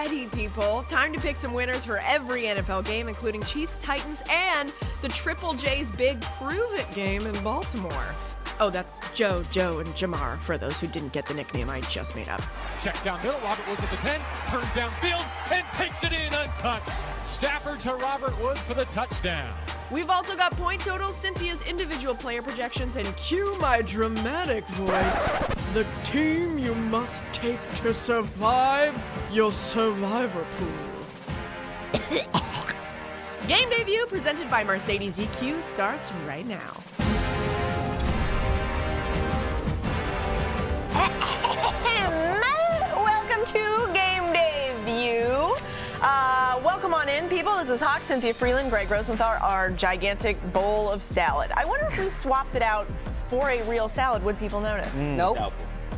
ready, people. Time to pick some winners for every NFL game, including Chiefs, Titans, and the Triple J's big Prove It game in Baltimore. Oh, that's Joe, and Jamar, for those who didn't get the nickname I just made up. Checks down middle, Robert Woods at the 10, turns downfield, and takes it in untouched. Stafford to Robert Woods for the touchdown. We've also got point totals, Cynthia's individual player projections, and cue my dramatic voice. The team you must take to survive your survivor pool. Game Debut, presented by Mercedes EQ, starts right now. Welcome to Game Debut. Welcome on in, people. This is Hawk, Cynthia Freeland, Greg Rosenthal, our gigantic bowl of salad. I wonder if we swapped it out for a real salad, would people notice? Nope.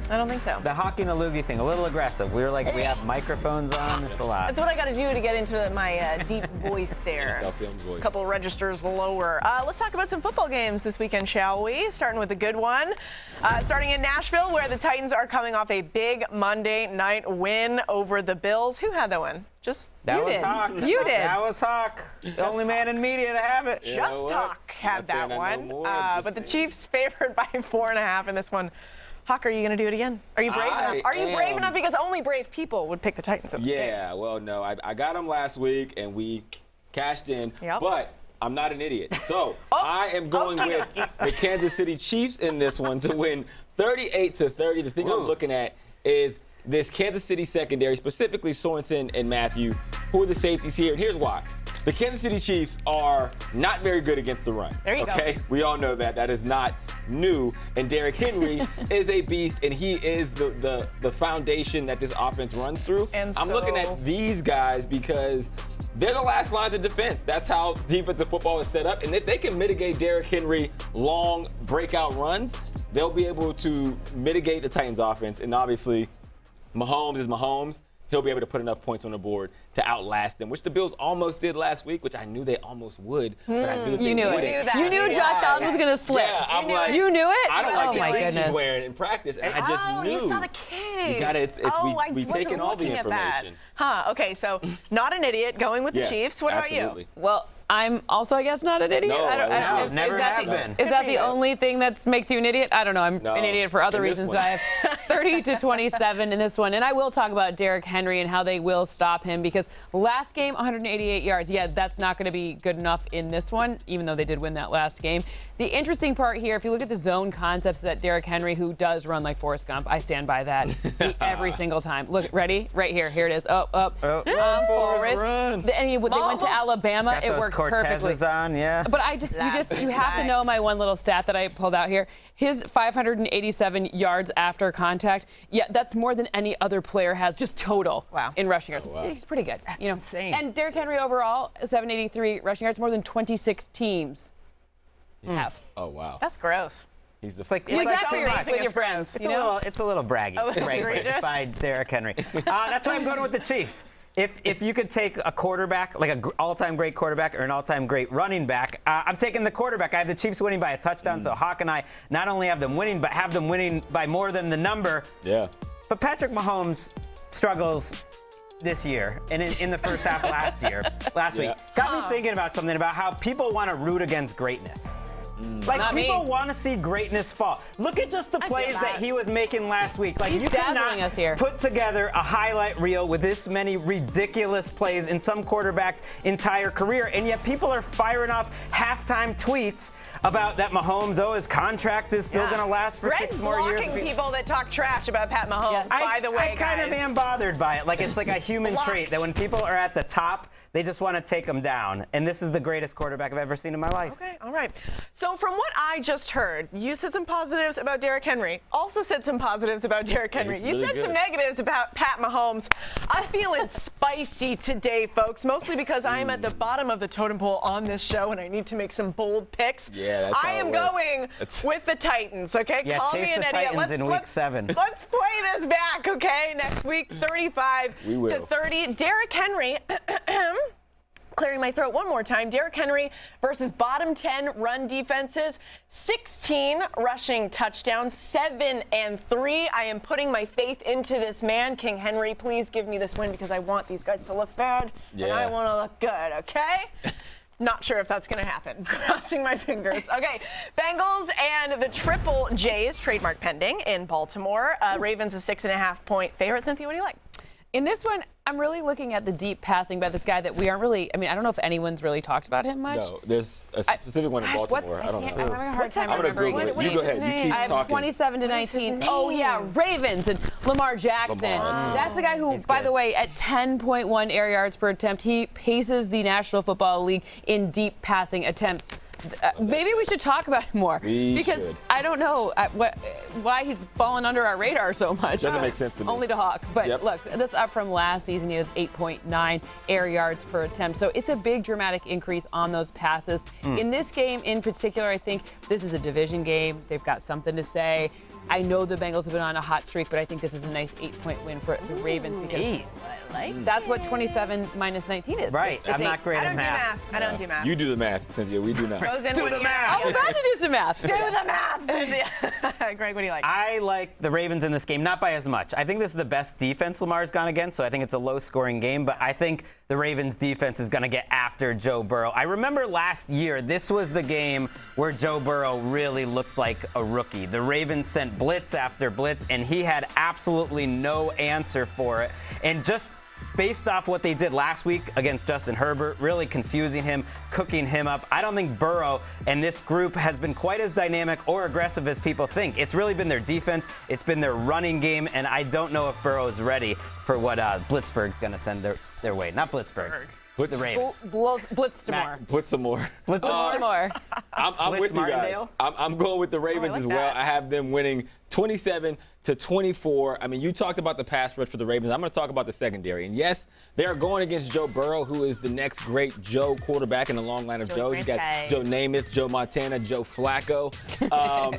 I don't think so. The Hawk and a loogie thing, a little aggressive. We were like, we have microphones on. It's a lot. That's what I got to do to get into my deep voice there. A couple registers lower. Let's talk about some football games this weekend, shall we? Starting with a good one. Starting in Nashville, where the Titans are coming off a big Monday night win over the Bills. Who had that one? Just that you was did. Hawk. You did. That was Hawk. The only man in media to have it. Just Hawk had that one. But the Chiefs favored by 4.5 in this one. Hawk, are you going to do it again? Are you brave enough? Are you brave enough? Because only brave people would pick the Titans. Yeah, well, no. I got them last week, and we cashed in. Yep. But I'm not an idiot. So I am going with the Kansas City Chiefs in this one to win 38-30. The thing I'm looking at is this Kansas City secondary, specifically Sorensen and Matthew, who are the safeties here. And here's why. The Kansas City Chiefs are not very good against the run. There you go. We all know that. That is not new. And Derrick Henry is a beast, and he is the foundation that this offense runs through. And I'm looking at these guys because they're the last line of defense. That's how defensive football is set up. And if they can mitigate Derrick Henry long breakout runs, they'll be able to mitigate the Titans offense. And obviously, Mahomes is Mahomes. He'll be able to put enough points on the board to outlast them, which the Bills almost did last week, which I knew they almost would, but I knew that they wouldn't. You knew Josh Allen was going to slip. Yeah, I'm like, you knew it? I don't like the cleats he's wearing in practice, and I just knew. You saw the kick. You got it. We've taken all the information. Okay, so not an idiot, going with the Chiefs. What about you? Well, I'm also, I guess, not an idiot. No, never have been. Is that the only thing that makes you an idiot? I don't know. I'm an idiot for other reasons. So I have 30-27 in this one. And I will talk about Derrick Henry and how they will stop him, because last game, 188 yards. Yeah, that's not going to be good enough in this one, even though they did win that last game. The interesting part here, if you look at the zone concepts that Derrick Henry, who does run like Forrest Gump, I stand by that every single time. Look, ready? Right here. Here it is. Forrest. And they went to Alabama. It works perfectly. Is on, yeah. But you have to know my one little stat that I pulled out here. His 587 yards after contact, yeah, that's more than any other player has, just total in rushing yards. He's pretty good. That's insane. And Derrick Henry overall, 783 rushing yards, more than 26 teams have. Oh, wow. That's gross. He's the with your friends. It's a little braggy by Derrick Henry. That's why I'm going with the Chiefs. If you could take a quarterback, like an all-time great quarterback or an all-time great running back, I'm taking the quarterback. I have the Chiefs winning by a touchdown, so Hawk and I not only have them winning, but have them winning by more than the number. Yeah. But Patrick Mahomes struggles this year and in the first half last week. Got me thinking about something about how people want to root against greatness. Like, people want to see greatness fall. Look at just the plays that he was making last week. Like, you cannot put together a highlight reel with this many ridiculous plays in some quarterback's entire career, and yet people are firing off halftime tweets about that Mahomes, his contract is still going to last for 6 more years. Blocking people that talk trash about Pat Mahomes, by the way, I kind of am bothered by it. Like, it's like a human trait that when people are at the top, they just want to take them down. And this is the greatest quarterback I've ever seen in my life. Okay, all right. So from what I just heard, you said some positives about Derrick Henry. Also said some positives about Derrick Henry. You said some negatives about Pat Mahomes. I'm feeling spicy today, folks, mostly because I am at the bottom of the totem pole on this show, and I need to make some bold picks. Yeah, that's how I am going with the Titans, okay? Yeah, Call chase me an the idiot. Titans in week 7. Let's play this back, okay? Next week, 35-30. Derrick Henry Clearing my throat one more time. Derrick Henry versus bottom 10 run defenses. 16 rushing touchdowns, 7 and 3. I am putting my faith into this man. King Henry, please give me this win because I want these guys to look bad and I want to look good, okay? Not sure if that's going to happen. Crossing my fingers. Okay, Bengals and the Triple J's, trademark pending, in Baltimore. Ravens a 6.5-point favorite. Cynthia, what do you like? In this one, I'm really looking at the deep passing by this guy that we aren't really, I mean, I don't know if anyone's really talked about him much. No, there's a specific one in Baltimore. I don't know. I'm having a hard time I'm going to remembering. Google it. You go ahead. You keep I have talking. 27-19. Oh, yeah, Ravens and Lamar Jackson. That's the guy who, by the way, at 10.1 air yards per attempt, he paces the National Football League in deep passing attempts. Maybe we should talk about him more because I don't know why he's fallen under our radar so much. Doesn't make sense to me. Only to Hawk. But look, this up from last season. He has 8.9 air yards per attempt. So it's a big dramatic increase on those passes. In this game in particular, I think this is a division game. They've got something to say. I know the Bengals have been on a hot streak, but I think this is a nice 8-point win for the Ravens because that's what 27 minus 19 is. Right. I'm not great at math. I don't do math. You do the math, Cynthia. We do not. Do the math. I'm about to do some math. Do the math. Greg, what do you like? I like the Ravens in this game, not by as much. I think this is the best defense Lamar's gone against, so I think it's a low-scoring game. But I think the Ravens' defense is going to get after Joe Burrow. I remember last year, this was the game where Joe Burrow really looked like a rookie. The Ravens sent blitz after blitz, and he had absolutely no answer for it. And just based off what they did last week against Justin Herbert, really confusing him, cooking him up, I don't think Burrow and this group has been quite as dynamic or aggressive as people think. It's really been their defense, it's been their running game, and I don't know if Burrow is ready for what Blitzburg's going to send their way. Not Blitzburg. The Ravens. Blitz some more. Blitz some more. Blitz some more. I'm with you guys. I'm going with the Ravens as well. I have them winning 27-24. I mean, you talked about the pass rush for the Ravens. I'm going to talk about the secondary. And yes, they are going against Joe Burrow, who is the next great Joe quarterback in the long line of Joes. You got Joe Namath, Joe Montana, Joe Flacco.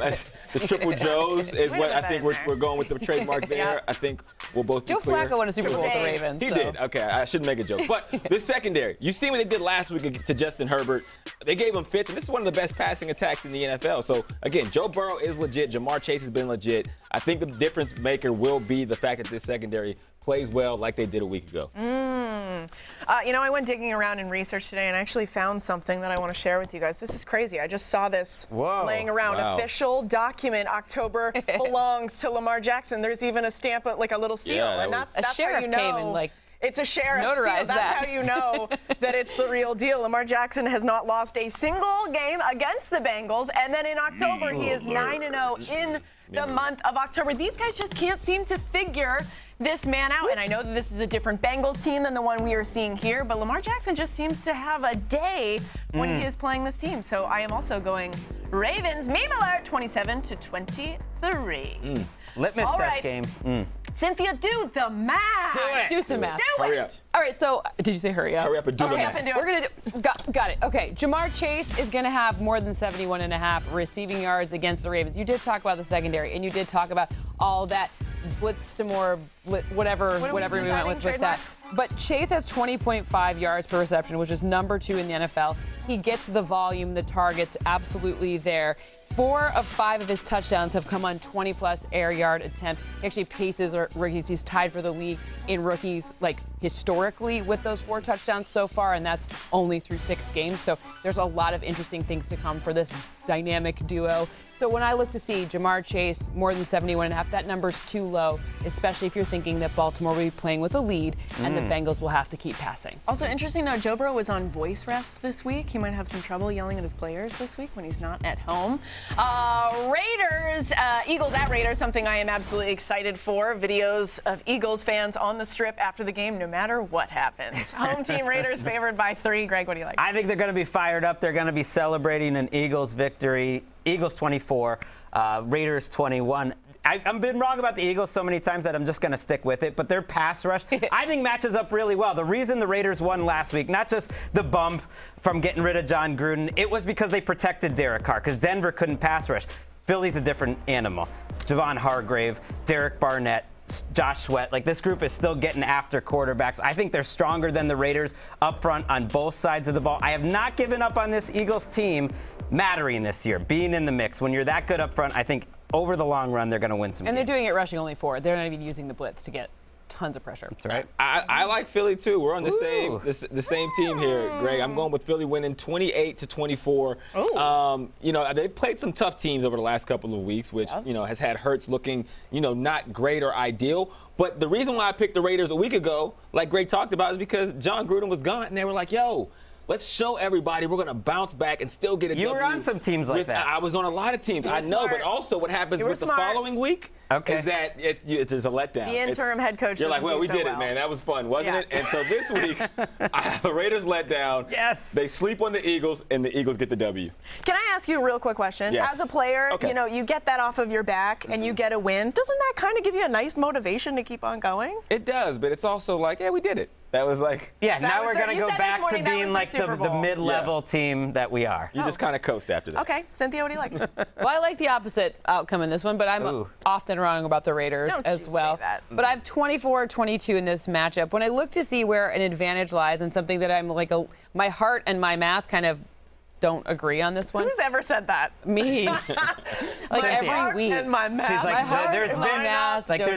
As the triple Joes is what I think we're going with the trademark there. I think we'll both be clear. Joe Flacco won a Super Bowl with the Ravens. He did. Okay, I shouldn't make a joke. But the secondary, you see what they did last week to Justin Herbert. They gave him fits, and this is one of the best passing attacks in the NFL. So, again, Joe Burrow is legit. Jamar Chase has been legit. I think the difference maker will be the fact that this secondary plays well like they did a week ago. You know, I went digging around in research today and I actually found something that I want to share with you guys. This is crazy. I just saw this laying around. Official document. October belongs to Lamar Jackson. There's even a stamp, like a little seal. Yeah, and that's a sheriff how you know. Came and, like, it's a sheriff notarized seal. That's how you know that it's the real deal. Lamar Jackson has not lost a single game against the Bengals. And then in October, he is 9-0 in the month of October. These guys just can't seem to figure this man out. And I know that this is a different Bengals team than the one we are seeing here, but Lamar Jackson just seems to have a day when he is playing this team. So I am also going Ravens. Meme alert, 27-23. Litmus test game. Cynthia, do the math. Do it. Do some math. Hurry up. All right, so did you say hurry up? Hurry up and do the math. We're going to got it. Okay, Jamar Chase is going to have more than 71.5 receiving yards against the Ravens. You did talk about the secondary, and you did talk about all that blitz to more, whatever we went with that. But Chase has 20.5 yards per reception, which is number 2 in the NFL. He gets the volume, the targets absolutely there. 4 of 5 of his touchdowns have come on 20-plus air yard attempts. He actually paces rookies. He's tied for the league in rookies, like, historically with those 4 touchdowns so far, and that's only through 6 games. So there's a lot of interesting things to come for this dynamic duo. So when I look to see Jamar Chase more than 71.5, that number's too low, especially if you're thinking that Baltimore will be playing with a lead and the Bengals will have to keep passing. Also interesting note, Joe Burrow was on voice rest this week. He might have some trouble yelling at his players this week when he's not at home. Raiders, Eagles at Raiders, something I am absolutely excited for. Videos of Eagles fans on the strip after the game, no matter what happens. Home team Raiders favored by 3. Greg, what do you like? I think they're going to be fired up. They're going to be celebrating an Eagles victory. Eagles 24, Raiders 21. I've been wrong about the Eagles so many times that I'm just going to stick with it. But their pass rush, I think, matches up really well. The reason the Raiders won last week, not just the bump from getting rid of John Gruden, it was because they protected Derek Carr, because Denver couldn't pass rush. Philly's a different animal. Javon Hargrave, Derek Barnett, Josh Sweat. Like, this group is still getting after quarterbacks. I think they're stronger than the Raiders up front on both sides of the ball. I have not given up on this Eagles team mattering this year, being in the mix. When you're that good up front, I think over the long run, they're going to win some games. They're doing it rushing only 4. They're not even using the blitz to get tons of pressure. That's right. I like Philly too. We're on the same team here, Greg. I'm going with Philly winning 28-24. You know, they've played some tough teams over the last couple of weeks, which you know has had Hurts looking not great or ideal. But the reason why I picked the Raiders a week ago, like Greg talked about, is because John Gruden was gone, and they were like, "Yo, let's show everybody we're going to bounce back and still get a W." You were on some teams like that. I was on a lot of teams. I know, but also what happens with the following week is that it's a letdown. The interim head coach. You're like, well, we did it, man. That was fun, wasn't it? And so this week, I have the Raiders let down. Yes. They sleep on the Eagles, and the Eagles get the W. Can I ask you a real quick question? Yes. As a player, you get that off of your back, and you get a win. Doesn't that kind of give you a nice motivation to keep on going? It does, but it's also like, yeah, we did it. That was like, now we're going to go back to being like the mid-level team that we are. You just kind of coast after that. Okay, Cynthia, what do you like? Well, I like the opposite outcome in this one, but I'm often wrong about the Raiders as well. Say that. But I have 24-22 in this matchup. When I look to see where an advantage lies and something that I'm like, my heart and my math kind of don't agree on this one. Who's ever said that? Me. Like every week. And my math. She's like, there's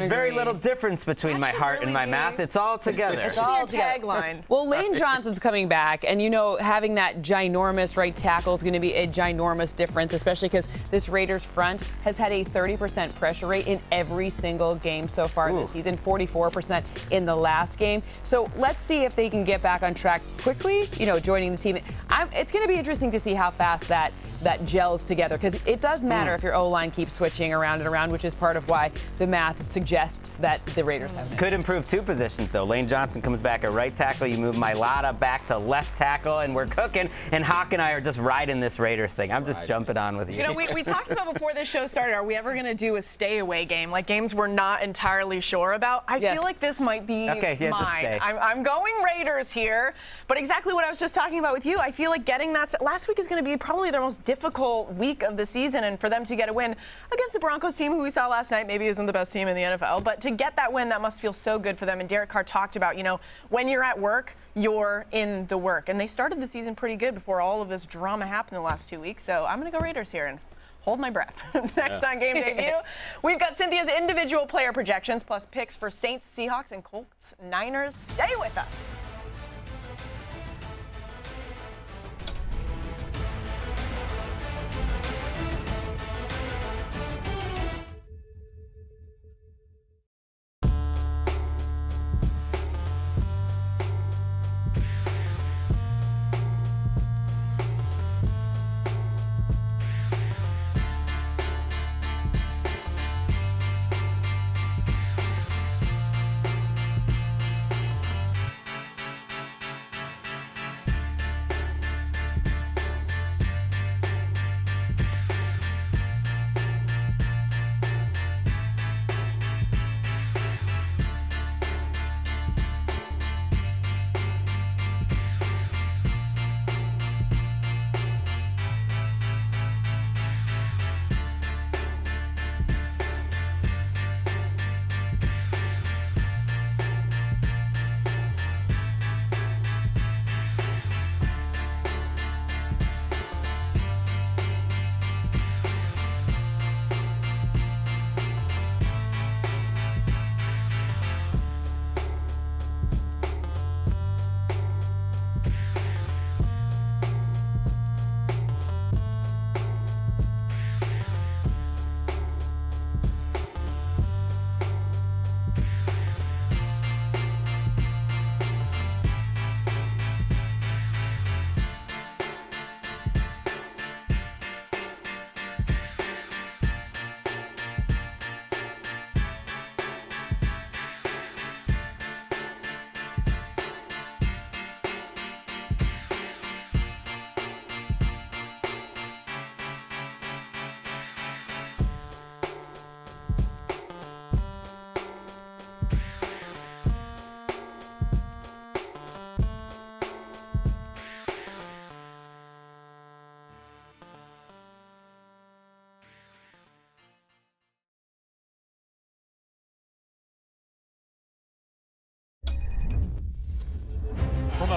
very agree. little difference between my heart and my math. It's all together. It's all together. Tagline. Well, Lane Johnson's coming back, and having that ginormous right tackle is going to be a ginormous difference, especially because this Raiders front has had a 30% pressure rate in every single game so far this season, 44% in the last game. So let's see if they can get back on track quickly, joining the team. It's going to be interesting to see how fast that gels together, because it does matter if your O-line keeps switching around and around, which is part of why the math suggests that the Raiders have it. Could improve 2 positions, though. Lane Johnson comes back at right tackle. You move Mailata back to left tackle, and we're cooking. And Hawk and I are just riding this Raiders thing. I'm just jumping on with you. We talked about before this show started, are we ever going to do a stay-away game, like games we're not entirely sure about? I feel like this might be mine. Just stay. I'm going Raiders here, but exactly what I was just talking about with you, I feel like getting that last week is going to be probably their most difficult week of the season, and for them to get a win against the Broncos team, who we saw last night, maybe isn't the best team in the NFL, but to get that win, that must feel so good for them. And Derek Carr talked about, when you're at work, you're in the work. And they started the season pretty good before all of this drama happened the last 2 weeks. So I'm going to go Raiders here and hold my breath. Next on Game Day View, we've got Cynthia's individual player projections plus picks for Saints, Seahawks, and Colts, Niners. Stay with us.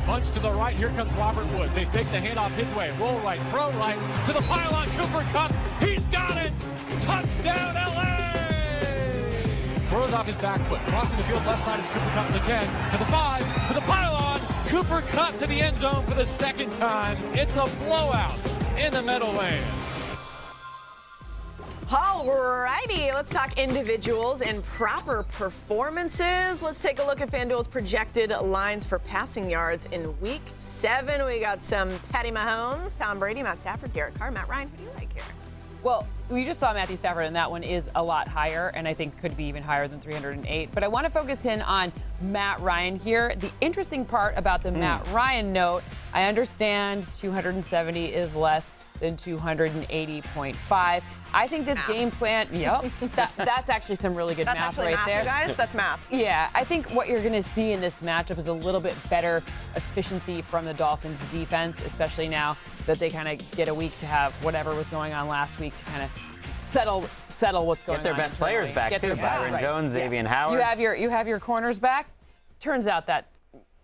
A bunch to the right. Here comes Robert Wood. They fake the handoff his way. Roll right, throw right to the pylon. Cooper Kupp. He's got it. Touchdown, LA. Throws off his back foot. Crossing the field left side is Cooper Kupp to the 10, to the 5, to the pylon. Cooper Kupp to the end zone for the second time. It's a blowout in the Meadowlands. Alrighty, let's talk individuals and proper performances. Let's take a look at FanDuel's projected lines for passing yards in Week 7. We got some Patty Mahomes, Tom Brady, Matt Stafford, Derek Carr, Matt Ryan. Who do you like here? Well, we just saw Matthew Stafford, and that one is a lot higher, and I think could be even higher than 308. But I want to focus in on Matt Ryan here. The interesting part about the Matt Ryan note, I understand 270 is less than 280.5. I think this game plan, that's actually some really good math right there. You guys, that's math. Yeah, I think what you're going to see in this matchup is a little bit better efficiency from the Dolphins defense, especially now that they kind of get a week to have whatever was going on last week to kind of settle what's going on. Get their best players back too. Byron Jones, Xavier Howard. You have your corners back. Turns out that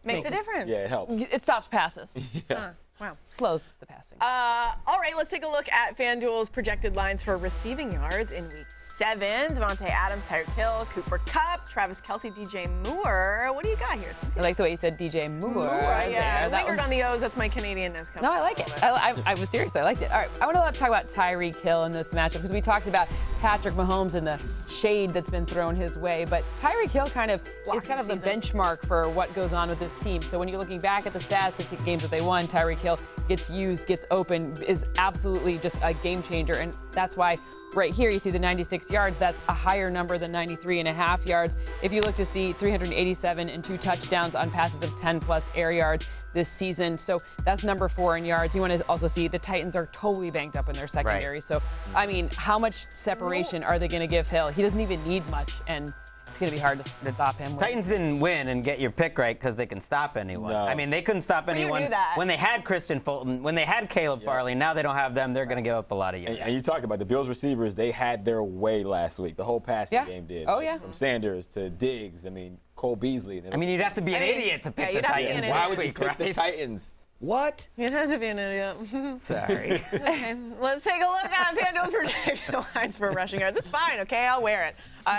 makes a difference. Yeah, it helps. It stops passes. Yeah. Wow. Slows the passing. All right, let's take a look at FanDuel's projected lines for receiving yards in Week 7. Devontae Adams, Tyreek Hill, Cooper Kupp, Travis Kelce, DJ Moore. What do you got here? I like the way you said DJ Moore. Yeah, I lingered on the O's. That's my Canadianness. No, I like it. I was serious. I liked it. All right, I want to talk about Tyreek Hill in this matchup because we talked about Patrick Mahomes and the shade that's been thrown his way. But Tyreek Hill is kind of the benchmark for what goes on with this team. So when you're looking back at the stats, the games that they won, Tyreek Hill gets used, gets open, is absolutely just a game changer. And that's why right here you see the 96 yards. That's a higher number than 93.5 yards. If you look to see 387 and 2 touchdowns on passes of 10+ air yards this season. So that's number 4 in yards. You want to also see the Titans are totally banged up in their secondary. Right. So, I mean, how much separation are they going to give Hill? He doesn't even need much, and it's going to be hard to stop him. Titans didn't win and get your pick right because they can stop anyone. No. I mean, they couldn't stop anyone when they had Christian Fulton, when they had Caleb Farley. Now they don't have them. They're going to give up a lot of yards. And you talked about the Bills receivers. They had their way last week. The whole passing game did. Oh, yeah. From Sanders to Diggs. I mean, Cole Beasley. I mean, you'd have to be an idiot to pick the Titans. Why would you pick the Titans? What? It has to be an idiot. Sorry. Okay, let's take a look at FanDuel's projected lines for rushing yards. It's fine, okay? I'll wear it.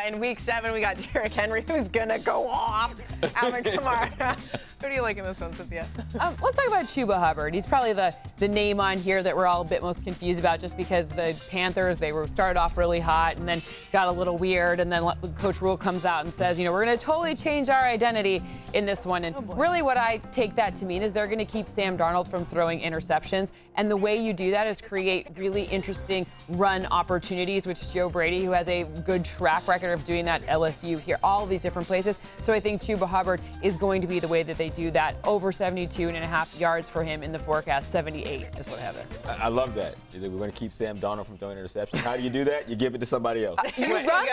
In Week 7, we got Derrick Henry, who's going to go off. Alvin Kamara. Who do you like in this one, Cynthia? Let's talk about Chuba Hubbard. He's probably the name on here that we're all a bit most confused about just because the Panthers, they were started off really hot and then got a little weird. And then Coach Rule comes out and says, we're going to totally change our identity in this one. And really what I take that to mean is they're going to keep Sam Darnold from throwing interceptions. And the way you do that is create really interesting run opportunities, which Joe Brady, who has a good track record of doing that, LSU here, all of these different places. So I think Chuba Hubbard is going to be the way that they do that. Over 72.5 yards for him in the forecast. 78 is what I have there. I love that. We're going to keep Sam Darnold from throwing interceptions. How do you do that? You give it to somebody else. You run the ball.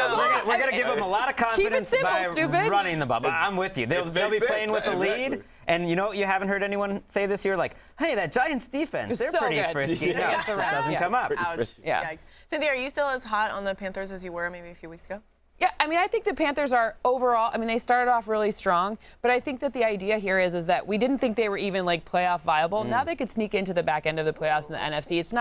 We're going to give him a lot of confidence by running the ball. I'm with you. They'll be playing with the lead. And you haven't heard anyone say this year, like, hey, that Giants defense, they're pretty frisky. No, it doesn't come up. Ouch. Yeah. Yikes. Cynthia, are you still as hot on the Panthers as you were maybe a few weeks ago? Yeah, I mean, I think the Panthers are overall, they started off really strong, but I think that the idea here is that we didn't think they were even like playoff viable. Now they could sneak into the back end of the playoffs in the NFC. It's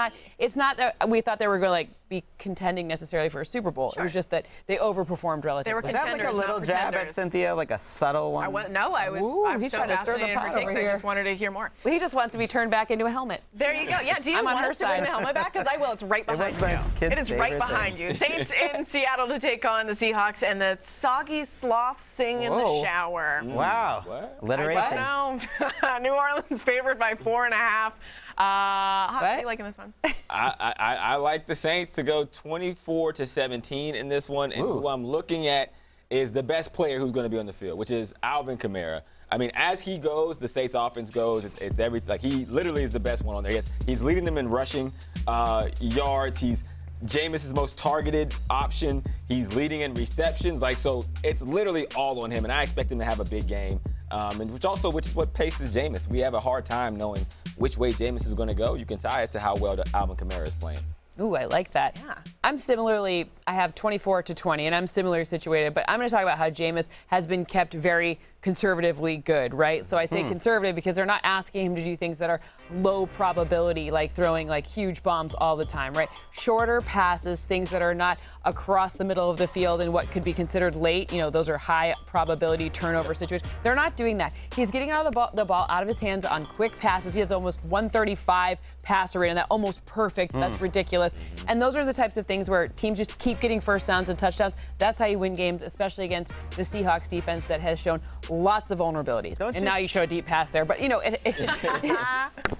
not that we thought they were going to be contending necessarily for a Super Bowl. Sure. It was just that they overperformed relatively. Was that like a little jab at Cynthia, like a subtle one? I'm he's so trying to stir the pot over here. I just wanted to hear more. He just wants to be turned back into a helmet. There you go. Yeah, do you want us to bring the helmet back? Because I will. It's right behind you. It is right behind you. Saints in Seattle to take on the Seahawks, and the soggy sloths sing in the shower. Wow. What? Alliteration. New Orleans favored by 4.5. How do you like in this one? I like the Saints to go 24-17 in this one. And who I'm looking at is the best player who's going to be on the field, which is Alvin Kamara. I mean, as he goes, the Saints offense goes. It's everything. Like, he literally is the best one on there. Yes, he's leading them in rushing yards. He's Jameis's most targeted option. He's leading in receptions. So it's literally all on him, and I expect him to have a big game. Which is what paces Jameis. We have a hard time knowing which way Jameis is going to go. You can tie it to how well Alvin Kamara is playing. Ooh, I like that. Yeah. I have 24-20, and I'm similarly situated, but I'm going to talk about how Jameis has been kept very conservatively good, right? So I say conservative because they're not asking him to do things that are low probability, like throwing like huge bombs all the time, right? Shorter passes, things that are not across the middle of the field and what could be considered late, those are high probability turnover situations. They're not doing that. He's getting out of the ball out of his hands on quick passes. He has almost 135 passer rate, and that almost perfect. That's ridiculous. And those are the types of things where teams just keep getting first downs and touchdowns. That's how you win games, especially against the Seahawks defense that has shown lots of vulnerabilities. Now you show a deep pass there, but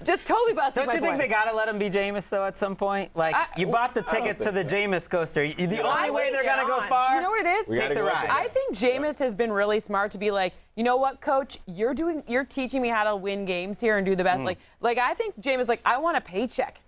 just totally busting. Don't you think they gotta let him be Jameis though at some point? Like you bought the ticket to the Jameis coaster. The only way they're gonna go far. You know what it is? Take the ride. I think Jameis has been really smart to be like, you know what, coach? You're teaching me how to win games here and do the best. Like I think Jameis I want a paycheck.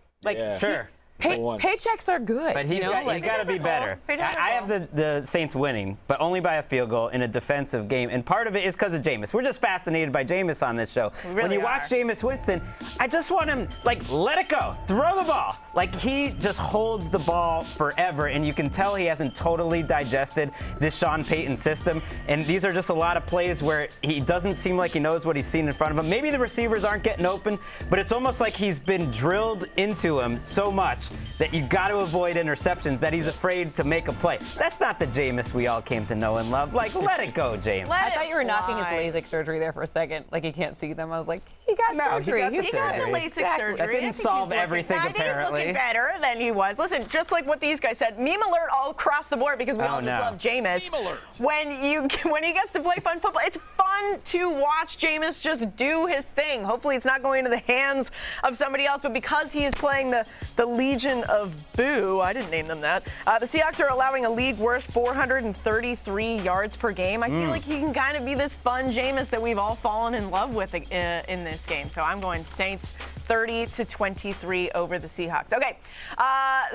Sure. Paychecks are good. But he's got to be better. I have the Saints winning, but only by a field goal in a defensive game. And part of it is because of Jameis. We're just fascinated by Jameis on this show. When you watch Jameis Winston, I just want him, let it go. Throw the ball. He just holds the ball forever, and you can tell he hasn't totally digested this Sean Payton system. And these are just a lot of plays where he doesn't seem like he knows what he's seen in front of him. Maybe the receivers aren't getting open, but it's almost like he's been drilled into him so much that you've got to avoid interceptions, that he's afraid to make a play. That's not the Jameis we all came to know and love. Let it go, Jameis. I thought you were knocking his LASIK surgery there for a second. He can't see them. I was like, he got surgery. He got the LASIK surgery. That didn't solve everything, apparently. He's looking better than he was. Listen, just like what these guys said, meme alert all across the board because we all just love Jameis. Meme alert. When he gets to play fun football, it's fun to watch Jameis just do his thing. Hopefully it's not going into the hands of somebody else, but because he is playing the Legion of Boo, I didn't name them that. The Seahawks are allowing a league worst 433 yards per game. I feel like he can kind of be this fun Jameis that we've all fallen in love with in this game. So I'm going Saints 30-23 over the Seahawks. Okay,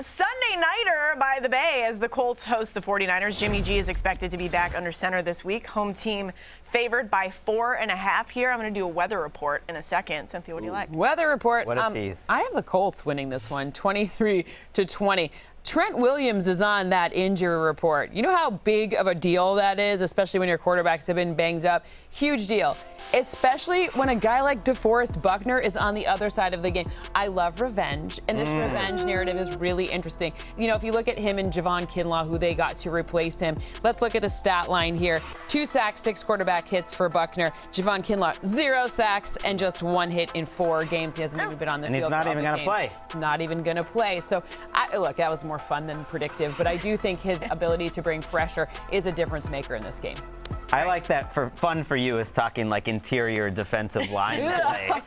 Sunday nighter by the Bay as the Colts host the 49ers. Jimmy G is expected to be back under center this week. Home team favored by 4.5 here. I'm going to do a weather report in a second. Cynthia, what do you like? Weather report. What a tease. I have the Colts winning this one, 23-20. Trent Williams is on that injury report. You know how big of a deal that is, especially when your quarterbacks have been banged up? Huge deal. Especially when a guy like DeForest Buckner is on the other side of the game. I love revenge, and this revenge narrative is really interesting. If you look at him and Javon Kinlaw, who they got to replace him, let's look at the stat line here. 2 sacks, 6 quarterback hits for Buckner. Javon Kinlaw, 0 sacks, and just 1 hit in 4 games. He hasn't even been on the field. And he's not even going to play. Not even going to play. So, look, that was more fun than predictive, but I do think his ability to bring pressure is a difference maker in this game. I like that. For fun for you is talking interior defensive line play.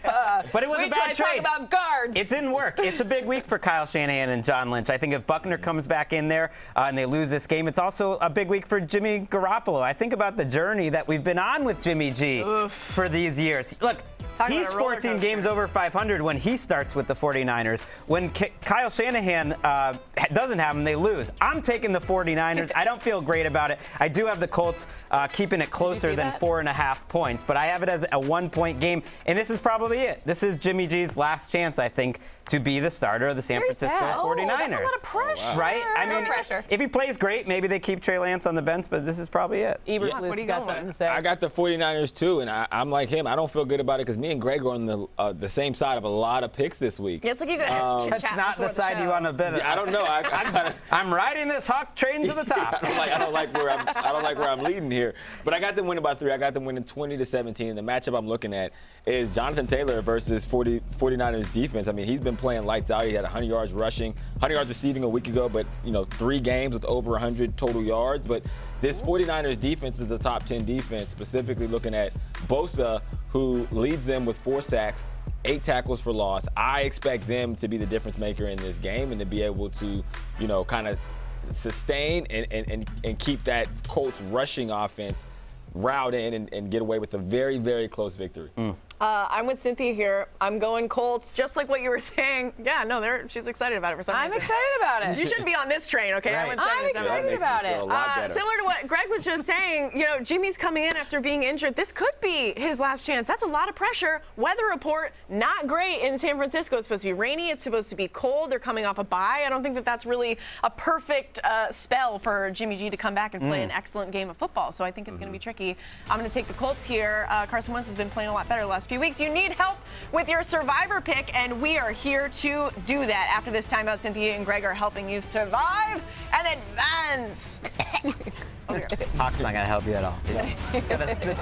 But it was a bad trade. Talk about guards. It didn't work. It's a big week for Kyle Shanahan and John Lynch. I think if Buckner comes back in there and they lose this game, it's also a big week for Jimmy Garoppolo. I think about the journey that we've been on with Jimmy G for these years. Look, he's 14 games over 500 when he starts with the 49ers. When Kyle Shanahan doesn't have them, they lose. I'm taking the 49ers. I don't feel great about it. I do have the Colts keeping it closer than 4.5 points, but I have it as a 1-point game, and this is probably it. This is Jimmy G's last chance, I think, to be the starter of the San Francisco 49ers. That's a lot of pressure. Right? I mean, if he plays great, maybe they keep Trey Lance on the bench, but this is probably it. What do you got something to say? I got the 49ers too, and I'm like him. I don't feel good about it because me and Greg are on the same side of a lot of picks this week. Yeah, it's like you got that's not the side you want to bet on. I don't know. I'm riding this Hawk train to the top. I don't like where I'm leading here, but I got them winning by 3. I got them winning 20-17. The matchup I'm looking at is Jonathan Taylor versus 49ers defense. I mean, he's been playing lights out. He had 100 yards rushing, 100 yards receiving a week ago, but 3 games with over 100 total yards. But this 49ers defense is a top 10 defense, specifically looking at Bosa, who leads them with 4 sacks, 8 tackles for loss. I expect them to be the difference maker in this game and to be able to, kind of sustain and keep that Colts rushing offense riled in and get away with a very, very close victory. I'm with Cynthia here. I'm going Colts, just like what you were saying. Yeah, no, she's excited about it for some reason. I'm excited about it. You shouldn't be on this train, okay? Right. I'm excited about it. Similar to what Greg was just saying, you know, Jimmy's coming in after being injured. This could be his last chance. That's a lot of pressure. Weather report, not great in San Francisco. It's supposed to be rainy. It's supposed to be cold. They're coming off a bye. I don't think that that's really a perfect spell for Jimmy G to come back and play an excellent game of football. So I think it's going to be tricky. I'm going to take the Colts here. Carson Wentz has been playing a lot better the last few weeks. You need help with your survivor pick, and we are here to do that. After this timeout, Cynthia and Greg are helping you survive and advance. Hawk's not going to help you at all. He's gonna sit.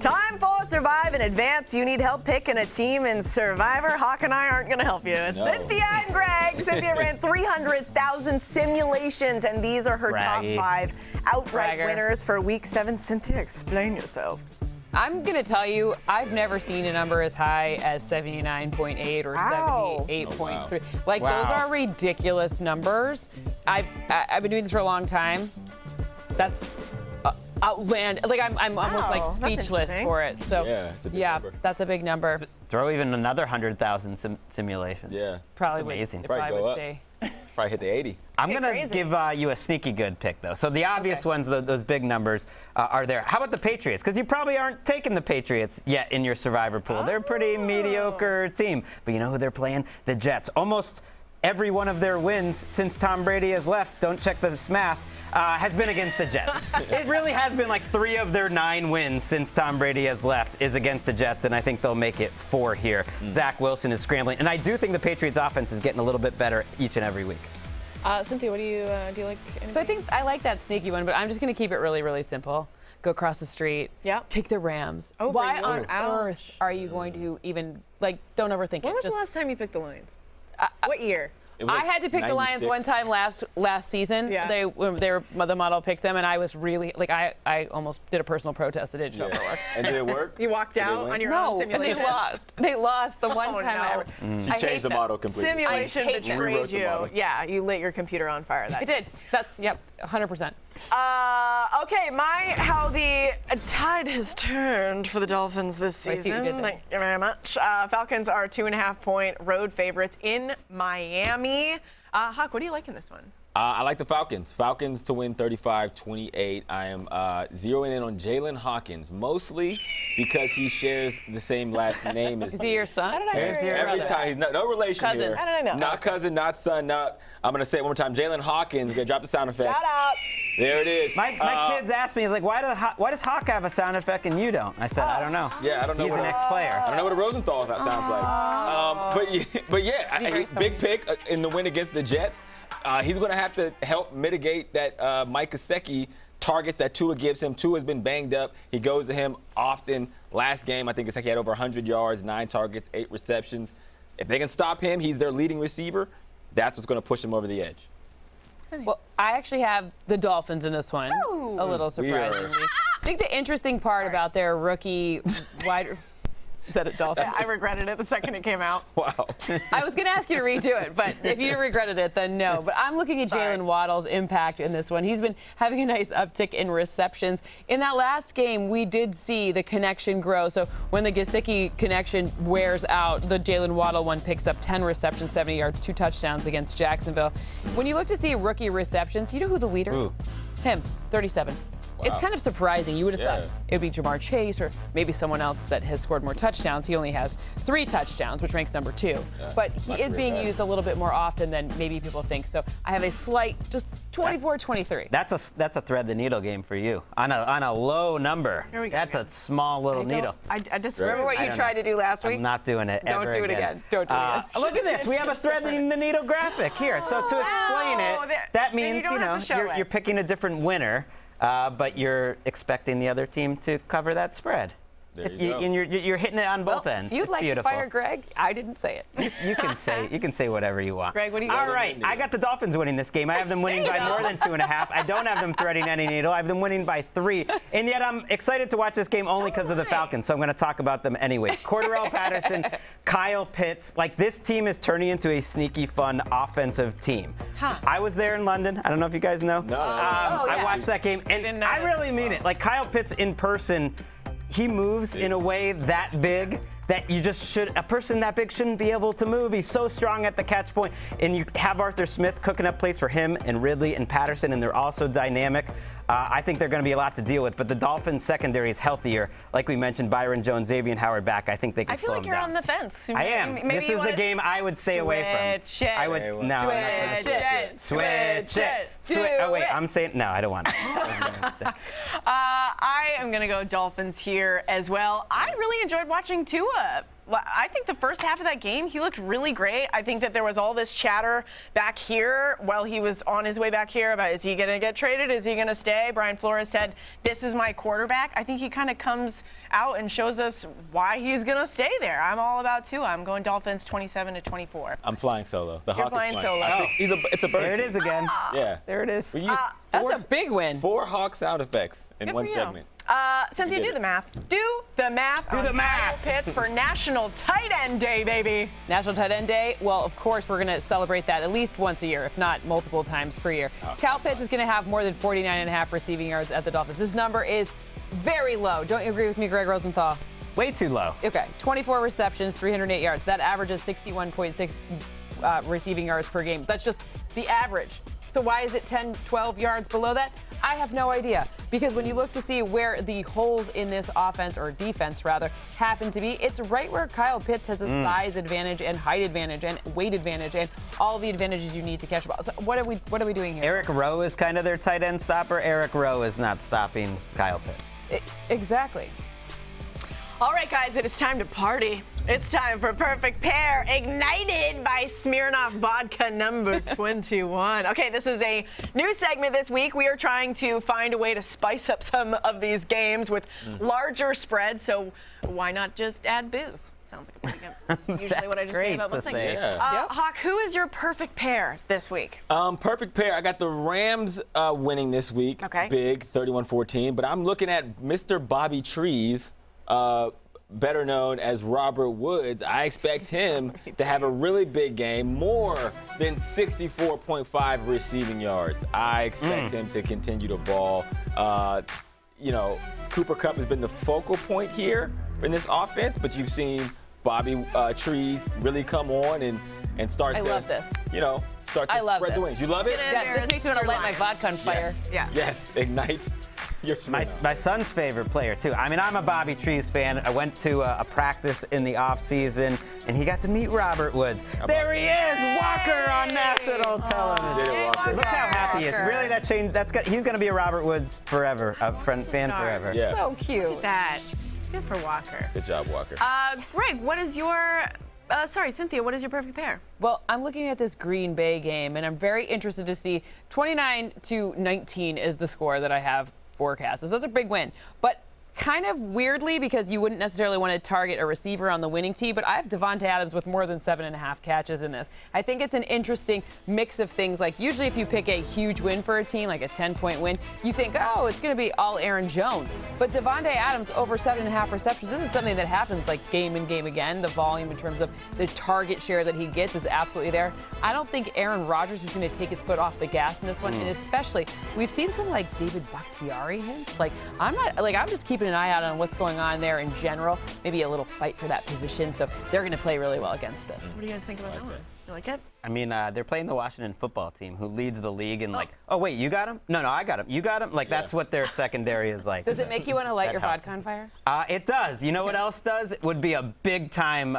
Time for Survive and Advance. You need help picking a team in Survivor. Hawk and I aren't going to help you. It's Cynthia and Greg. Cynthia ran 300,000 simulations, and these are her top 5 outright winners for Week 7. Cynthia, explain yourself. I'm going to tell you, I've never seen a number as high as 79.8 or 78.3. Like, those are ridiculous numbers. I've been doing this for a long time. That's outlandish. Like, I'm almost like speechless for it. So yeah, it's a big number. That's a big number. Throw even another 100,000 simulations. Yeah. Probably amazing. Probably go up. Probably hit the 80. I'm going to give you a sneaky good pick, though. So the obvious ones, those big numbers, are there. How about the Patriots? Because you probably aren't taking the Patriots yet in your survivor pool. They're a pretty mediocre team. But you know who they're playing? The Jets. Almost every one of their wins since Tom Brady has left, don't check this math, has been against the Jets. It really has been like 3 of their 9 wins since Tom Brady has left is against the Jets, and I think they'll make it 4 here. Zach Wilson is scrambling, and I do think the Patriots offense is getting a little bit better each and every week. Cynthia, what do you like? Anything? So I think I like that sneaky one, but I'm just going to keep it really, really simple. Go across the street. Take the Rams. Why on earth are you going to even, like, don't overthink it. When was the last time you picked the Lions? What year? I had to pick 96. The Lions one time last season. Yeah. They were the model picked them, and I was really like I almost did a personal protest. It didn't show up for work. And did it work? You walked out on your own simulation. And they lost. They lost the one time I ever. She changed the model completely. Simulation betrayed you. Yeah, you lit your computer on fire. That it did. That's 100%. Okay, how the tide has turned for the Dolphins this season. Thank you very much. Falcons are 2.5-point road favorites in Miami. Huck, what do you like in this one? I like the Falcons. Falcons to win 35-28. I am zeroing in on Jalen Hawkins, mostly because he shares the same last name as me. Is he your son? Every time, no relation cousin. here. How did I know? Not cousin, not son, not. I'm going to say it one more time. Jalen Hawkins. We're going to drop the sound effect. Shout out. There it is. My kids asked me, like, why does Hawk have a sound effect and you don't? I said, I don't know. Yeah, I don't know. He's an ex-player. I don't know what a Rosenthal sounds like. But yeah, big pick in the win against the Jets. He's going to have to help mitigate that Mike Gesicki targets that Tua gives him. Tua has been banged up. He goes to him often. Last game, I think Gesicki had over 100 yards, 9 targets, 8 receptions. If they can stop him, he's their leading receiver. That's what's going to push him over the edge. Well, I actually have the Dolphins in this one, a little surprisingly. I think the interesting part about their rookie wide... Is that a Dolphin? I regretted it the second it came out. Wow. I was going to ask you to redo it, but if you regretted it, then no. But I'm looking at Jalen Waddle's impact in this one. He's been having a nice uptick in receptions. In that last game, we did see the connection grow. So when the Gesicki connection wears out, the Jalen Waddle one picks up 10 receptions, 70 yards, 2 touchdowns against Jacksonville. When you look to see rookie receptions, you know who the leader is? Him, 37. Wow. It's kind of surprising. You would have thought it would be Jamar Chase or maybe someone else that has scored more touchdowns. He only has 3 touchdowns, which ranks number 2. But he is being used a little bit more often than maybe people think. So I have a slight, just 24-23. That's a thread the needle game for you on a low number. Here we go. That's a small little needle. I just remember what you tried to do last week. I'm not doing it ever Don't do it again. Don't do it again. Look at this. We have a thread the needle graphic here. So to explain it, that means you're picking a different winner. But you're expecting the other team to cover that spread. There you go. And you're hitting it on both ends. If you'd it's like beautiful. to fire Greg, I didn't say it. You can say whatever you want. Greg, what do you got? All right, I got the Dolphins winning this game. I have them winning by more than 2.5. I don't have them threading any needle. I have them winning by 3. And yet I'm excited to watch this game only because of the Falcons. So I'm going to talk about them anyways. Cordarrelle Patterson, Kyle Pitts. Like, this team is turning into a sneaky, fun offensive team. I was there in London. I don't know if you guys know. No. I watched that game, and I really mean it. Like, Kyle Pitts in person, he moves in a way that big that a person that big shouldn't be able to move. He's so strong at the catch point. And you have Arthur Smith cooking up plays for him and Ridley and Patterson, and they're also dynamic. I think they're going to be a lot to deal with. But the Dolphins secondary is healthier. Like we mentioned, Byron Jones, Xavier Howard back. I think they can slow them down. I feel like you're on the fence. I am. Maybe this is the game I would stay away from. I would switch it. Oh wait, I'm saying no. I don't want to. I am going to go Dolphins here as well. I really enjoyed watching Tua. I think the first half of that game, he looked really great. I think that there was all this chatter back here while he was on his way back here about, is he going to get traded? Is he going to stay? Brian Flores said, this is my quarterback. I think he kind of comes out and shows us why he's going to stay there. I'm all about Tua. I'm going Dolphins 27-24. I'm flying solo. The You're Hawk flying is flying. solo. It's a bird. There it is again. Yeah. There it is. That's a big win. 4 Hawk sound effects in one segment. Cynthia, do the math. Do the math. Do the math. Kyle Pitts for National Tight End Day, baby. National Tight End Day. Well, of course, we're going to celebrate that at least once a year, if not multiple times per year. Kyle Pitts is going to have more than 49.5 receiving yards at the Dolphins. This number is very low. Don't you agree with me, Greg Rosenthal? Way too low. Okay, 24 receptions, 308 yards. That averages 61.6 receiving yards per game. That's just the average. So why is it 10, 12 yards below that? I have no idea. Because when you look to see where the holes in this offense, or defense rather, happen to be, it's right where Kyle Pitts has a size advantage and height advantage and weight advantage and all the advantages you need to catch the ball. So what are we doing here? Eric Rowe is kind of their tight end stopper. Eric Rowe is not stopping Kyle Pitts. Exactly. All right, guys, it is time to party. It's time for Perfect Pair, ignited by Smirnoff Vodka number 21. Okay, this is a new segment this week. We are trying to find a way to spice up some of these games with larger spreads, so why not just add booze? Sounds like a pretty good. That's usually what I just say about most things. Hawk, who is your perfect pair this week? Perfect pair. I got the Rams winning this week. Okay. Big, 31-14. But I'm looking at Mr. Bobby Trees, better known as Robert Woods. I expect him to have a really big game, more than 64.5 receiving yards. I expect him to continue to ball. You know, Cooper Kupp has been the focal point here in this offense, but you've seen Bobby Trees really come on and start I to, love this. you know, start to spread the wings. You love it? Yeah, this makes me want to light my vodka on fire. Yeah. Yes, ignite. My son's favorite player, too. I mean, I'm a Bobby Trees fan. I went to a practice in the offseason, and he got to meet Robert Woods. There he is, Walker on national television. Look how happy he is. Really, that changed. He's going to be a Robert Woods forever, a fan forever. Yeah. So cute. That. Good for Walker. Good job, Walker. Greg, what is your... sorry, Cynthia, what is your perfect pair? Well, I'm looking at this Green Bay game, and I'm very interested to see 29-19 is the score that I have forecast. So that's a big win. But kind of weirdly, because you wouldn't necessarily want to target a receiver on the winning team, but I have Devontae Adams with more than 7.5 catches in this. I think it's an interesting mix of things. Like, usually if you pick a huge win for a team, like a 10-point win, you think, oh, it's going to be all Aaron Jones. But Devontae Adams over 7.5 receptions, this is something that happens like game and game again. The volume in terms of the target share that he gets is absolutely there. I don't think Aaron Rodgers is going to take his foot off the gas in this one. And especially, we've seen some like David Bakhtiari hints. Like, I'm just keeping an eye out on what's going on there in general. Maybe a little fight for that position. So they're going to play really well against us. What do you guys think about that one? You like it? I mean, they're playing the Washington football team, who leads the league in oh, wait, you got him? No, I got him. You got him? Like, that's what their secondary is like. Does it make you want to light your vodka on fire? It does. You know what else does? It would be a big-time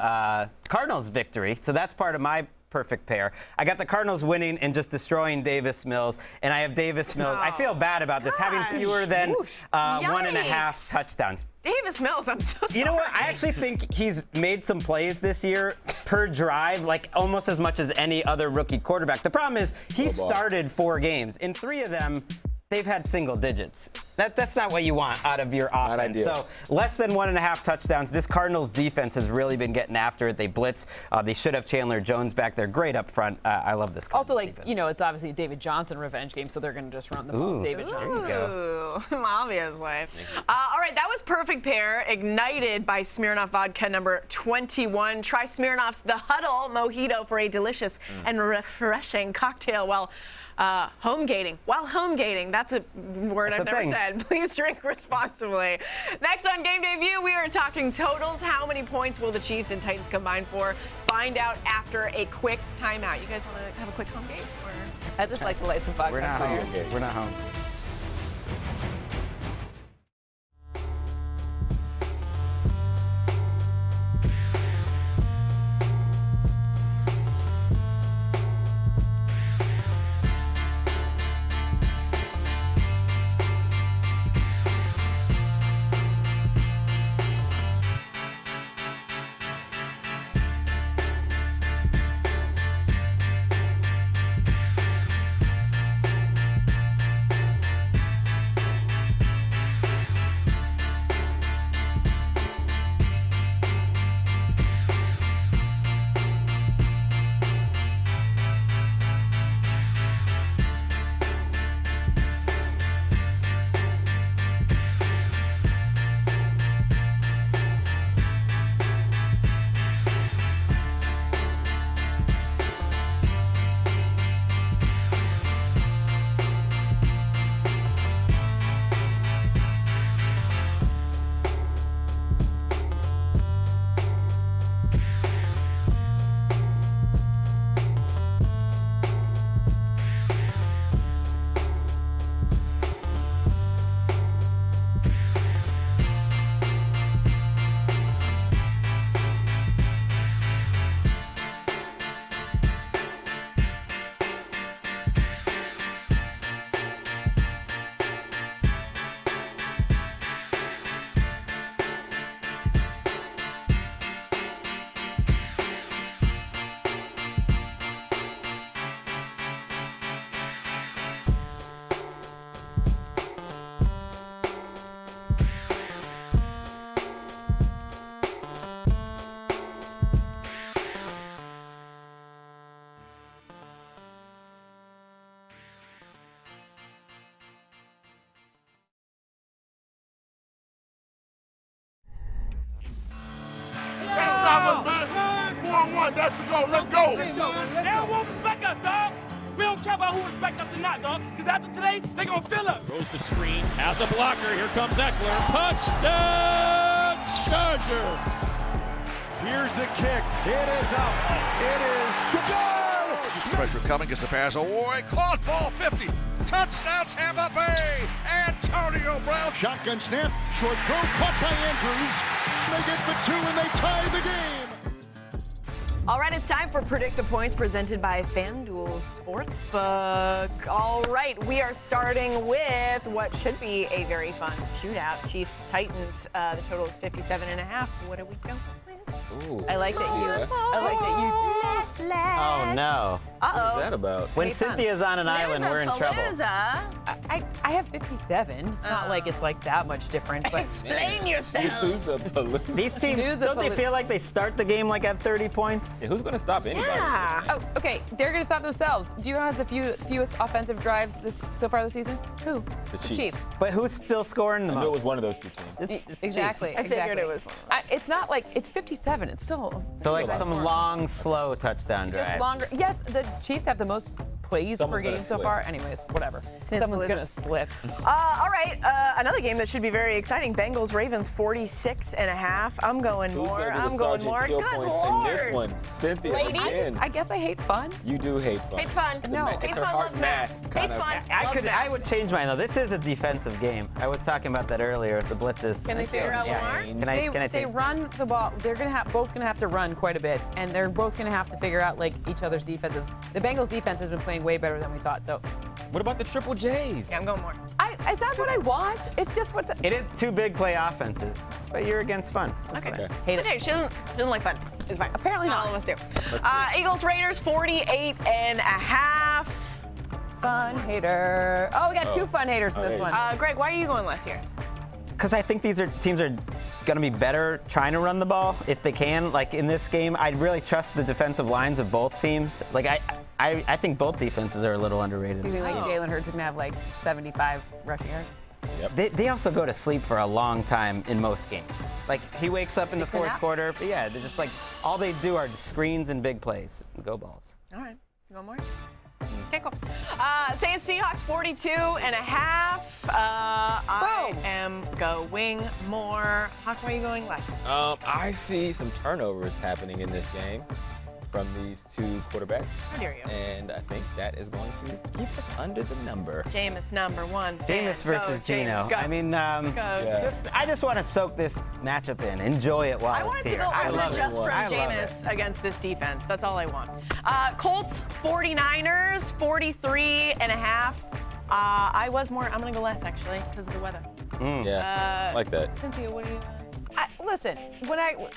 Cardinals victory. So that's part of my perfect pair. I got the Cardinals winning and just destroying Davis Mills, and I have Davis Mills. I feel bad about this, having fewer than 1.5 touchdowns. Davis Mills, I'm so sorry. You know what? I actually think he's made some plays this year per drive, like almost as much as any other rookie quarterback. The problem is he started 4 games. In 3 of them, they've had single digits. That's not what you want out of your offense. So less than 1.5 touchdowns. This Cardinals defense has really been getting after it. They blitz. They should have Chandler Jones back there. Great up front. I love this Cardinals also, like, defense. you know, it's obviously a David Johnson revenge game, so they're going to just run the ball. David Johnson. There you go. Obviously. All right, that was perfect pair, ignited by Smirnoff Vodka number 21. Try Smirnoff's The Huddle Mojito for a delicious and refreshing cocktail while home gating. While home gating, that's a word I've never said. Please drink responsibly. Next on Game Day View, we are talking totals. How many points will the Chiefs and Titans combine for? Find out after a quick timeout. You guys want to have a quick home game? Or? I'd just like to light some vodka. We're not home. We're not home. That's the goal. Let's go. They don't want to respect us, dog. We don't care about who respects us or not, dog. Because after today, they're going to feel us. Throws the screen, has a blocker. Here comes Eckler. Touchdown, Chargers. Here's the kick. It is up. It is good. Pressure coming, gets the pass away. Caught ball 50. Touchdown Tampa Bay. Antonio Brown. Shotgun snap. Short throw caught by Andrews. They get the 2 and they tie the game. All right, it's time for Predict the Points presented by FanDuel Sportsbook. All right, we are starting with what should be a very fun shootout. Chiefs-Titans, the total is 57.5. What are we going with? Ooh. I like that you. Oh, no. What's that about? When Cynthia's on an island, we're in trouble. I have 57. It's not like it's like that much different. But Explain yourself. These teams, don't they feel like they start the game like at 30 points? Yeah, who's going to stop anybody? Yeah. Oh, okay. They're going to stop themselves. Do you know who has the fewest offensive drives so far this season? Who? The Chiefs. But who's still scoring the I most? knew it was one of those two teams. Exactly. I figured it was one of those. It's not like it's 57. It's still. So like some long, slow touchdown drives. Just longer. Yes, the Chiefs have the most plays per game so far. Anyways, whatever. Someone's going to slip. All right, another game that should be very exciting. Bengals-Ravens 46.5. I'm going more. I'm going more. Good Lord. In this one, Cynthia again. I guess I hate fun. You do hate fun. Hates fun. No. It's Hates her fun, heart loves math. math. kind Hates of- fun. I would change mine though. This is a defensive game. I was talking about that earlier. The blitzes. Can they figure out more? Can I They run the ball. They're both going to have to run quite a bit, and they're both going to have to figure out like each other's defenses. The Bengals defense has been playing way better than we thought. So, What about the triple J's? Yeah, I'm going more. it's not what I want. It's just what the. It is two big play offenses, but you're against fun. Okay. Hate it. Okay, she doesn't like fun. It's fine. Apparently not. All of us do. Eagles-Raiders 48.5. Fun hater. Oh, we got two fun haters in this one. Greg, why are you going less here? Because I think these teams are going to be better trying to run the ball if they can. Like in this game, I really trust the defensive lines of both teams. Like I think both defenses are a little underrated. Do you think like Jalen Hurts is going to have like 75 rushing yards? They also go to sleep for a long time in most games. Like he wakes up in the fourth quarter, but yeah, they're just like all they do are just screens and big plays, go balls. All right, you want more? Okay, cool. Saints Seahawks 42.5. I am going more. How come are you going less? I see some turnovers happening in this game from these two quarterbacks. How dare you? And I think that is going to keep us under the number. Jameis number one. Jameis versus Gino. I mean, I just want to soak this matchup in, enjoy it while it's here. I want to go over just from I love Jameis against this defense. That's all I want. Colts 49ers 43.5. I was more. I'm going to go less actually because of the weather. Yeah, like that. Cynthia, what do you? Listen,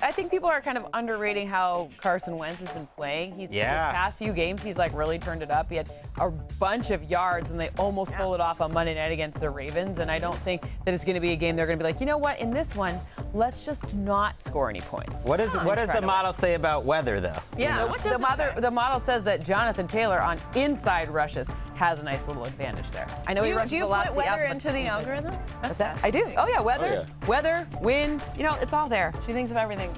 I think people are kind of underrating how Carson Wentz has been playing. His past few games, he's like really turned it up. He had a bunch of yards, and they almost pulled it off on Monday night against the Ravens. And I don't think that it's going to be a game they're going to be like, you know what, in this one, let's just not score any points. What does the model say about weather, though? Yeah, the model says that Jonathan Taylor on inside rushes has a nice little advantage there. I know he rushes a lot to the outside. Do you put weather into the algorithm? What's that? I do. Oh yeah, weather, wind. You know, it's all there. She thinks of everything.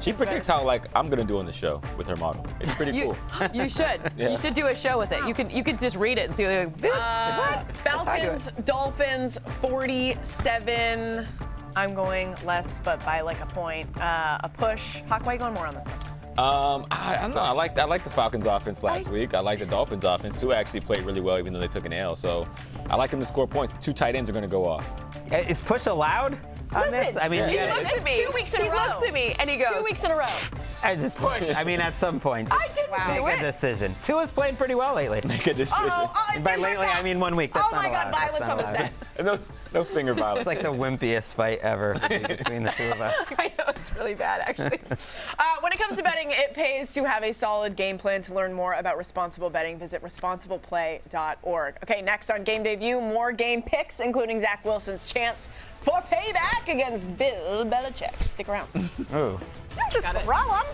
She predicts how I'm gonna do on the show with her model. It's pretty cool. You should. You should do a show with it. You can just read it and see like this. What? Falcons, Dolphins 47. I'm going less, but by like a point. A push. Hawk, why are you going more on this one? I don't know. I like the Falcons offense last week. I like the Dolphins offense too. Actually played really well, even though they took an L. So I like them to score points. The two tight ends are going to go off. Is push allowed on this? I mean, he looks at me. 2 weeks in a row. He looks at me and he goes. 2 weeks in a row. I just push. I mean, at some point, just make a decision. Tua's played pretty well lately. Make a decision. And by lately, I mean 1 week. That's not allowed. Oh my God, violence on the set. No finger violence. It's like the wimpiest fight ever between the two of us. I know, it's really bad, actually. When it comes to betting, it pays to have a solid game plan. To learn more about responsible betting, visit responsibleplay.org. Okay, next on Game Day View, more game picks, including Zach Wilson's chance for payback against Bill Belichick. Stick around. Oh. Just throw him.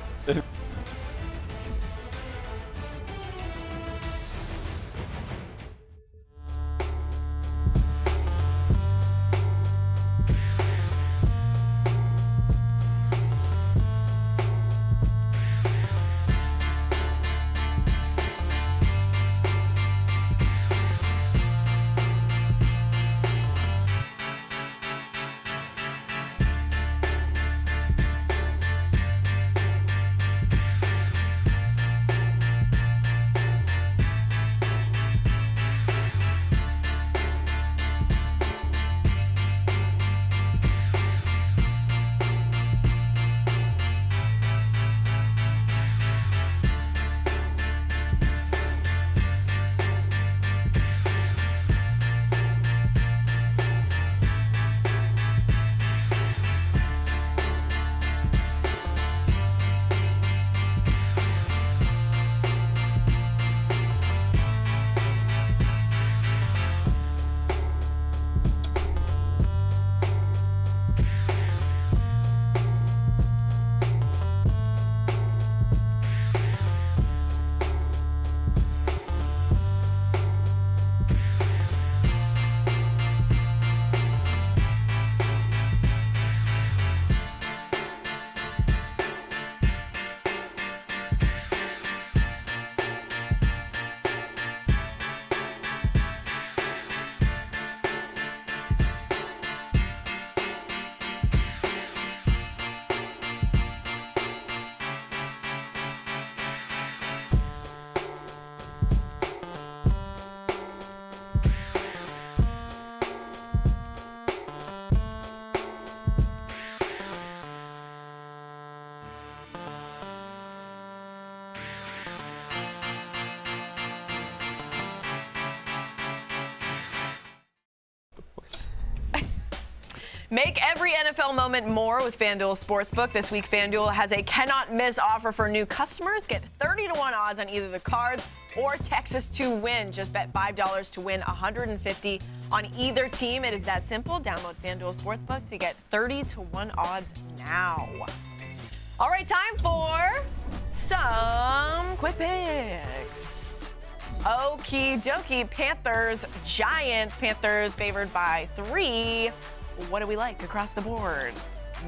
Make every NFL moment more with FanDuel Sportsbook. This week, FanDuel has a cannot-miss offer for new customers. Get 30-to-1 odds on either the Cards or Texas to win. Just bet $5 to win $150 on either team. It is that simple. Download FanDuel Sportsbook to get 30-to-1 odds now. All right, time for some quick picks. Okie dokie. Panthers, Giants. Panthers favored by 3. What do we like across the board?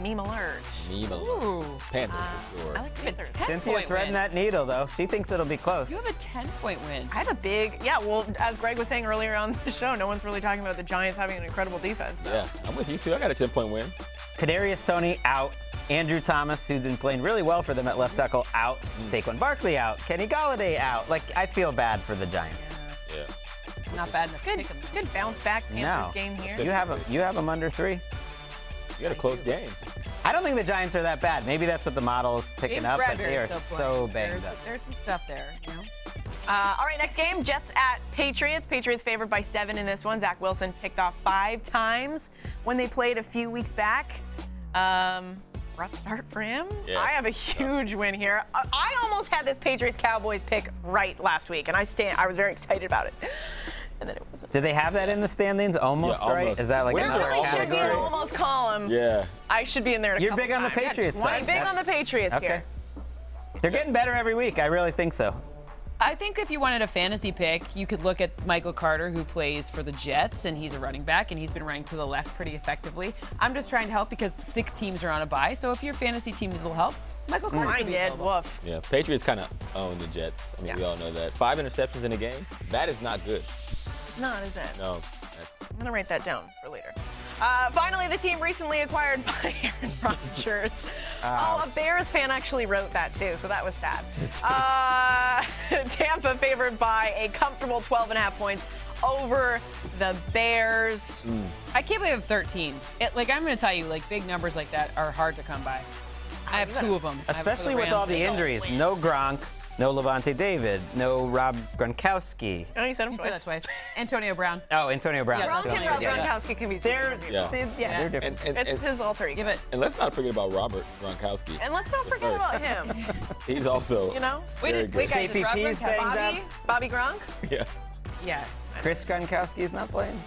Meme alert. Meme alert. Panthers for sure. I like Panthers. Cynthia threading that needle, though. She thinks it'll be close. You have a 10-point win. I have a big, well, as Greg was saying earlier on the show, no one's really talking about the Giants having an incredible defense. So. Yeah, I'm with you, too. I got a 10-point win. Kadarius Toney out. Andrew Thomas, who's been playing really well for them at left tackle, out. Saquon Barkley out. Kenny Golladay out. Like, I feel bad for the Giants. Yeah. Not bad enough to pick them. Good bounce back Panthers game here. You have them under 3. You got a close game. I don't think the Giants are that bad. Maybe that's what the model is picking up, but they are so banged up. There's some stuff there, you know. All right, next game, Jets at Patriots. Patriots favored by 7 in this one. Zach Wilson picked off 5 times when they played a few weeks back. Rough start for him. Yeah. I have a huge win here. I almost had this Patriots-Cowboys pick right last week, and I was very excited about it. And then it wasn't. Did they have that in the standings? Almost, yeah, right? Is that like another category? Should be an almost column. Yeah. I should be in there. You're big on the Patriots, though. I'm big on the Patriots here. They're getting better every week. I really think so. I think if you wanted a fantasy pick, you could look at Michael Carter, who plays for the Jets, and he's a running back, and he's been running to the left pretty effectively. I'm just trying to help because 6 teams are on a bye, so if your fantasy team needs a little help, Michael Carter could be available. Woof. Yeah, Patriots kind of own the Jets. I mean, we all know that. 5 interceptions in a game, that is not good. Not, is it? No. I'm going to write that down for later. Finally, the team recently acquired by Aaron Rodgers. A Bears fan actually wrote that, too, so that was sad. Tampa favored by a comfortable 12.5 points over the Bears. I can't believe I have 13. I'm going to tell you, big numbers like that are hard to come by. I have 2 of them. Especially with all the injuries. No Gronk. No Levante David. No Rob Gronkowski. Oh, you said him twice. You said that twice. Antonio Brown. Oh, Antonio Brown. Yeah, Gronk and Rob Gronkowski can be they're different. It's his alter ego. And let's not forget about Robert Gronkowski. And let's not forget about him. He's also Wait, guys, is Rob Gronkowski Bobby Gronk? Yeah. Yeah. Chris Gronkowski is not playing?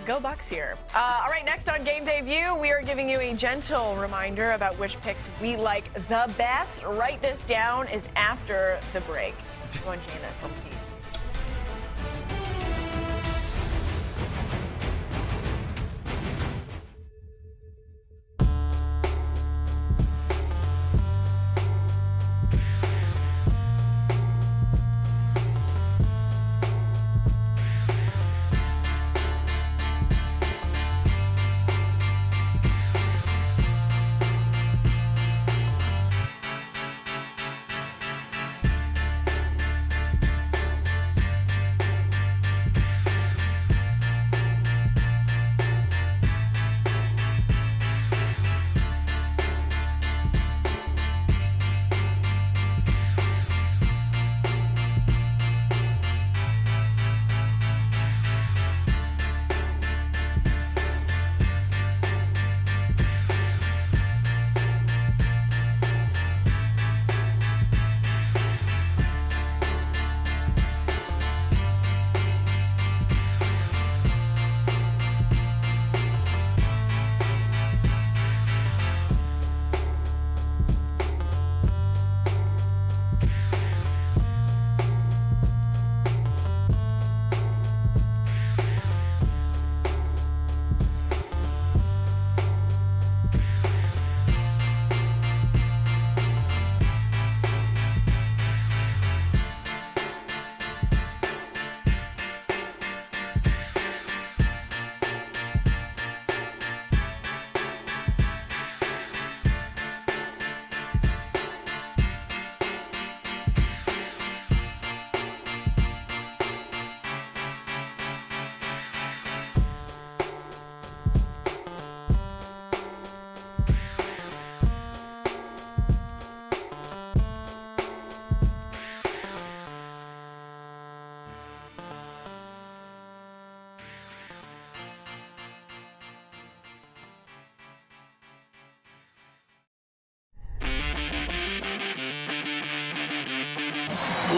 Go Bucks here. All right, next on Game Day View, we are giving you a gentle reminder about which picks we like the best. Write this down is after the break. Go on, Jameis. Let's see.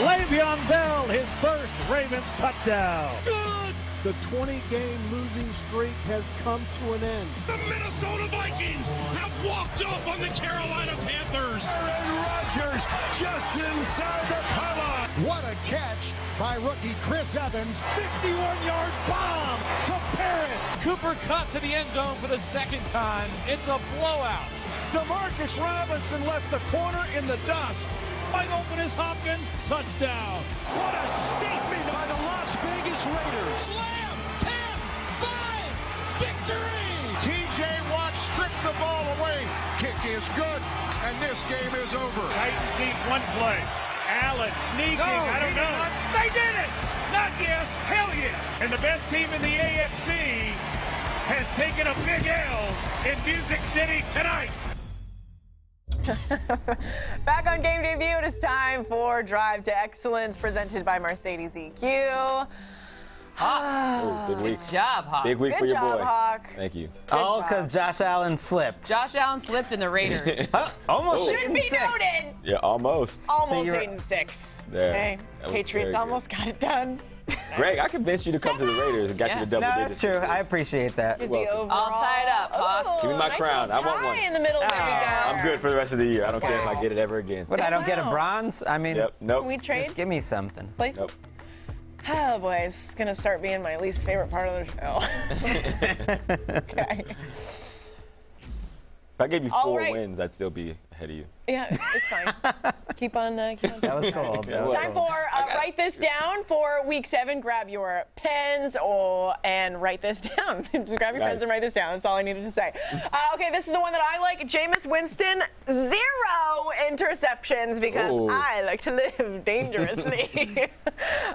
Le'Veon Bell, his first Ravens touchdown. Good! The 20-game losing streak has come to an end. The Minnesota Vikings have walked off on the Carolina Panthers. Aaron Rodgers just inside the pylon. What a catch by rookie Chris Evans. 51-yard bomb to Paris. Cooper Kupp to the end zone for the second time. It's a blowout. Demarcus Robinson left the corner in the dust. Wide open is Hopkins. Touchdown. What a statement by the Las Vegas Raiders. Lamb, 10-5, victory! TJ Watt stripped the ball away. Kick is good, and this game is over. Titans need one play. Allen sneaking. I don't know. They did it. Not yes. Hell yes. And the best team in the AFC has taken a big L in Music City tonight. Back on Game Day View, it is time for Drive to Excellence, presented by Mercedes EQ. Big week. Good job, Hawk. Big week Good for your job, boy. Hawk. Thank you. Oh, because Josh Allen slipped. Josh Allen slipped in the Raiders. Almost Should be 8-6. noted. Yeah, almost. Almost you're- 8-6. There. Okay. That was Patriots very almost got it done. Greg, I convinced you to come to the Raiders and got you to double No, digits. that's true. I appreciate that. Is the welcome. overall- All tied up, Hawk. Give me my nice crown. little I want tie one. in the middle there. I'm good for the rest of the year. I don't care if I get it ever again. What, I don't get a Wow. bronze? I mean, Yep. Nope. Can we trade just give me something. places? Nope. Oh, boy. It's going to start being my least favorite part of the show. Okay. If I gave you All 4 right. wins, I'd still be ahead of you. Yeah, it's fine. Keep on. That was cold. That was Time cold. for write this down for week 7. Grab your pens and write this down. Just grab your pens and write this down. That's all I needed to say. Okay, this is the one that I like. Jameis Winston, 0 interceptions because Ooh. I like to live dangerously.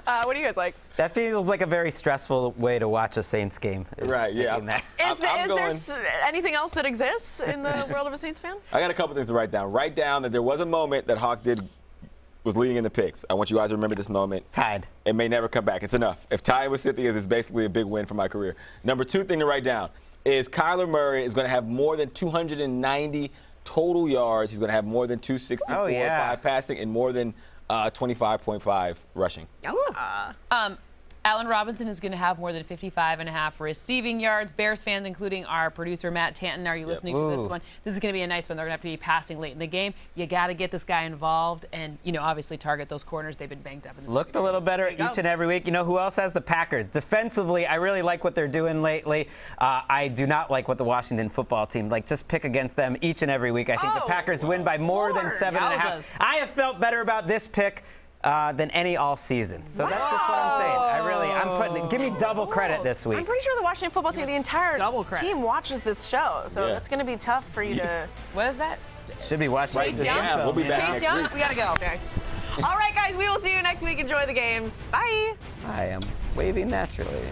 What do you guys like? That feels like a very stressful way to watch a Saints game. is Right, yeah. picking that. Is there going- anything else that exists in the world of a Saints fan? I got a couple things to write down. Write down that there was a moment that Hawk was leading in the picks. I want you guys to remember this moment. Tied. It may never come back. It's enough. If tied with Cynthia's, it's basically a big win for my career. Number 2 thing to write down is Kyler Murray is going to have more than 290 total yards. He's going to have more than 264 5 passing and more than 25.5 rushing. Allen Robinson is going to have more than 55.5 receiving yards. Bears fans, including our producer Matt Tanton, are you listening to this one? This is going to be a nice one. They're going to have to be passing late in the game. You got to get this guy involved and, obviously target those corners. They've been banged up. Looked a little better each and every week. You know who else has the Packers? Defensively, I really like what they're doing lately. I do not like what the Washington football team, just pick against them each and every week. I think the Packers win by more than 7.5. I have felt better about this pick than any all season. So that's just what I'm saying. Give me double credit this week. I'm pretty sure the Washington football team, the entire team watches this show. So that's going to be tough for you to. What is that? Should be watching Chase Young? We'll be back next week. We got to go. Okay. All right, guys, we will see you next week. Enjoy the games. Bye. I am waving naturally.